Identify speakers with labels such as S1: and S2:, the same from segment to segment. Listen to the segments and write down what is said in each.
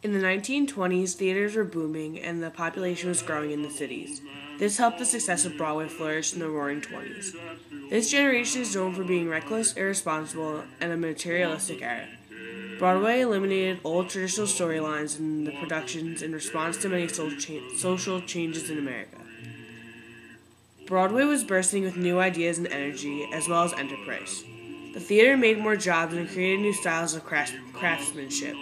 S1: In the 1920s, theaters were booming and the population was growing in the cities. This helped the success of Broadway flourish in the Roaring Twenties. This generation is known for being reckless, irresponsible, and a materialistic era. Broadway eliminated old traditional storylines in the productions in response to many social changes in America. Broadway was bursting with new ideas and energy, as well as enterprise. The theater made more jobs and created new styles of craftsmanship.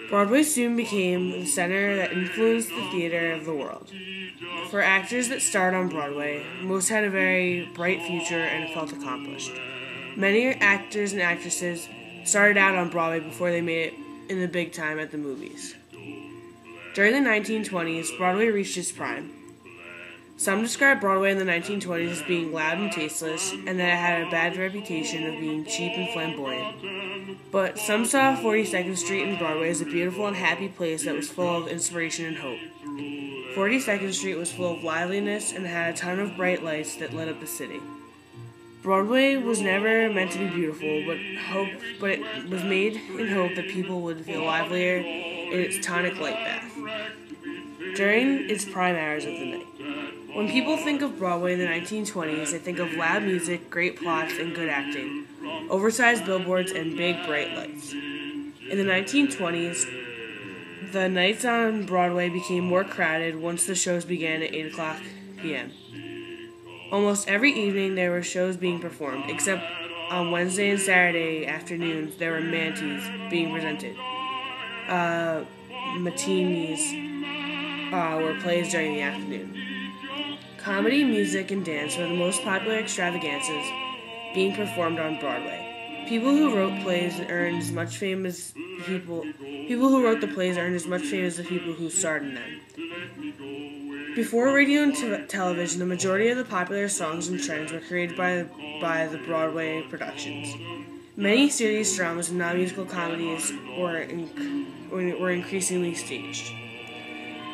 S1: Broadway soon became the center that influenced the theater of the world. For actors that starred on Broadway, most had a very bright future and felt accomplished. Many actors and actresses started out on Broadway before they made it in the big time at the movies. During the 1920s, Broadway reached its prime. Some describe Broadway in the 1920s as being loud and tasteless, and that it had a bad reputation of being cheap and flamboyant. But some saw 42nd Street and Broadway as a beautiful and happy place that was full of inspiration and hope. 42nd Street was full of liveliness and had a ton of bright lights that lit up the city. Broadway was never meant to be beautiful, but it was made in hope that people would feel livelier in its tonic light bath during its prime hours of the night. When people think of Broadway in the 1920s, they think of loud music, great plots, and good acting, oversized billboards, and big, bright lights. In the 1920s, the nights on Broadway became more crowded once the shows began at 8 o'clock p.m. Almost every evening there were shows being performed, except on Wednesday and Saturday afternoons there were matinees being presented. Matinees were plays during the afternoon. Comedy, music, and dance were the most popular extravaganzas being performed on Broadway. People who wrote plays earned as much fame as people who wrote the plays earned as much fame as the people who starred in them. Before radio and television, the majority of the popular songs and trends were created by the Broadway productions. Many serious dramas and non-musical comedies were increasingly staged.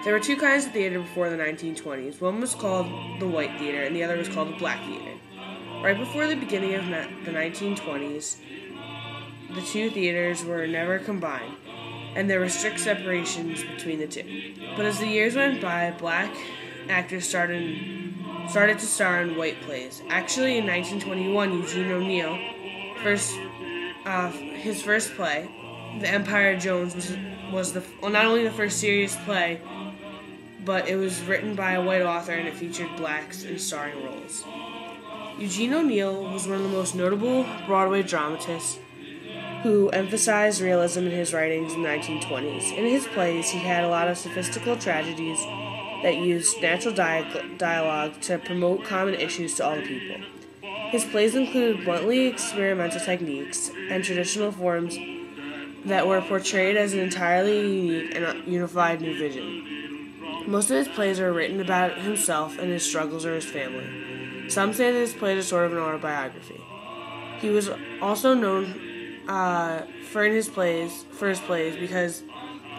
S1: There were two kinds of theater before the 1920s. One was called the White Theater, and the other was called the Black Theater. Right before the beginning of the 1920s, the two theaters were never combined, and there were strict separations between the two. But as the years went by, black actors started to star in white plays. Actually, in 1921, Eugene O'Neill, his first play, The Empire of Jones, was not only the first serious play, but it was written by a white author and it featured blacks in starring roles. Eugene O'Neill was one of the most notable Broadway dramatists who emphasized realism in his writings in the 1920s. In his plays, he had a lot of sophistical tragedies that used natural dialogue to promote common issues to all the people. His plays included bluntly experimental techniques and traditional forms that were portrayed as an entirely unique and unified new vision. Most of his plays are written about himself and his struggles or his family. Some say that his plays are sort of an autobiography. He was also known for his plays because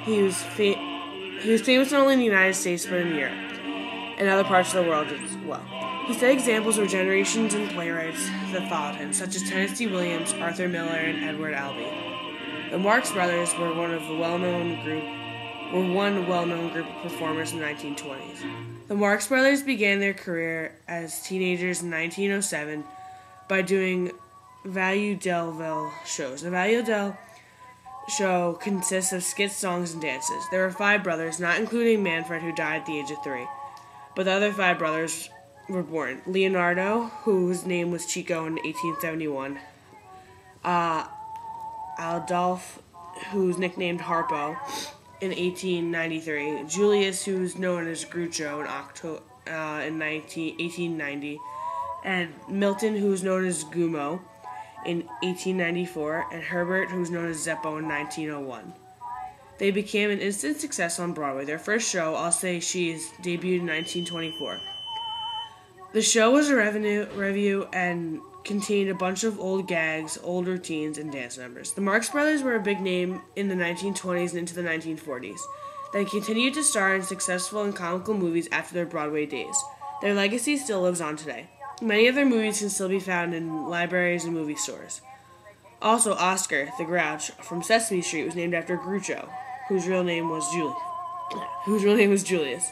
S1: he was famous not only in the United States but in Europe and other parts of the world as well. He set examples of generations and playwrights that followed him, such as Tennessee Williams, Arthur Miller, and Edward Albee. The Marx Brothers were one well-known group of performers in the 1920s. The Marx Brothers began their career as teenagers in 1907 by doing vaudeville shows. The vaudeville show consists of skits, songs, and dances. There were 5 brothers, not including Manfred, who died at the age of 3. But the other 5 brothers were born. Leonardo, whose name was Chico in 1871. Adolphe, who's nicknamed Harpo, in 1893. Julius, who's known as Groucho, in 1890. And Milton, who's known as Gumo, in 1894. And Herbert, who's known as Zeppo, in 1901. They became an instant success on Broadway. Their first show, I'll Say She's, debuted in 1924. The show was a revue and contained a bunch of old gags, old routines, and dance numbers. The Marx Brothers were a big name in the 1920s and into the 1940s. They continued to star in successful and comical movies after their Broadway days. Their legacy still lives on today. Many of their movies can still be found in libraries and movie stores. Also, Oscar, the Grouch, from Sesame Street was named after Groucho, whose real name was Julius.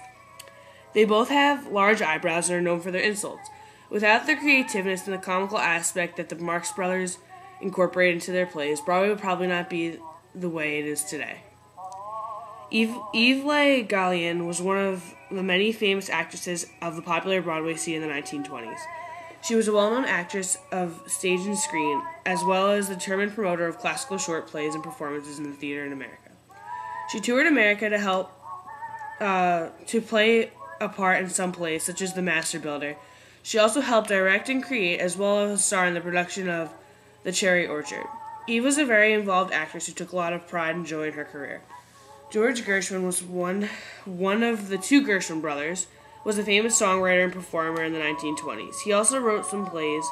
S1: They both have large eyebrows and are known for their insults. Without the creativeness and the comical aspect that the Marx Brothers incorporated into their plays, Broadway would probably not be the way it is today. Eve Le Gallienne was one of the many famous actresses of the popular Broadway scene in the 1920s. She was a well-known actress of stage and screen, as well as a determined promoter of classical short plays and performances in the theater in America. She toured America to help to play a part in some plays, such as The Master Builder. She also helped direct and create, as well as star in the production of The Cherry Orchard. Eve was a very involved actress who took a lot of pride and joy in her career. George Gershwin was one of the two Gershwin brothers, was a famous songwriter and performer in the 1920s. He also wrote some plays.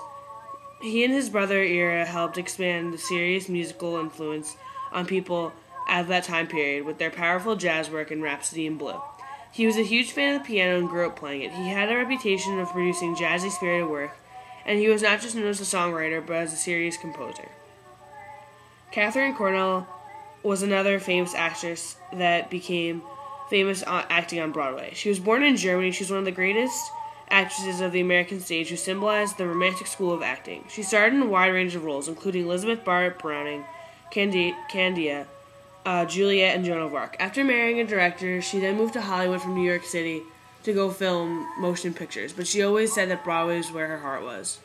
S1: He and his brother Ira helped expand the serious musical influence on people at that time period with their powerful jazz work in Rhapsody in Blue. He was a huge fan of the piano and grew up playing it. He had a reputation of producing jazzy spirited work, and he was not just known as a songwriter, but as a serious composer. Katharine Cornell was another famous actress that became famous acting on Broadway. She was born in Germany. She was one of the greatest actresses of the American stage who symbolized the romantic school of acting. She starred in a wide range of roles, including Elizabeth Barrett Browning, Candia, Juliet, and Joan of Arc. After marrying a director, she then moved to Hollywood from New York City to go film motion pictures, but she always said that Broadway was where her heart was.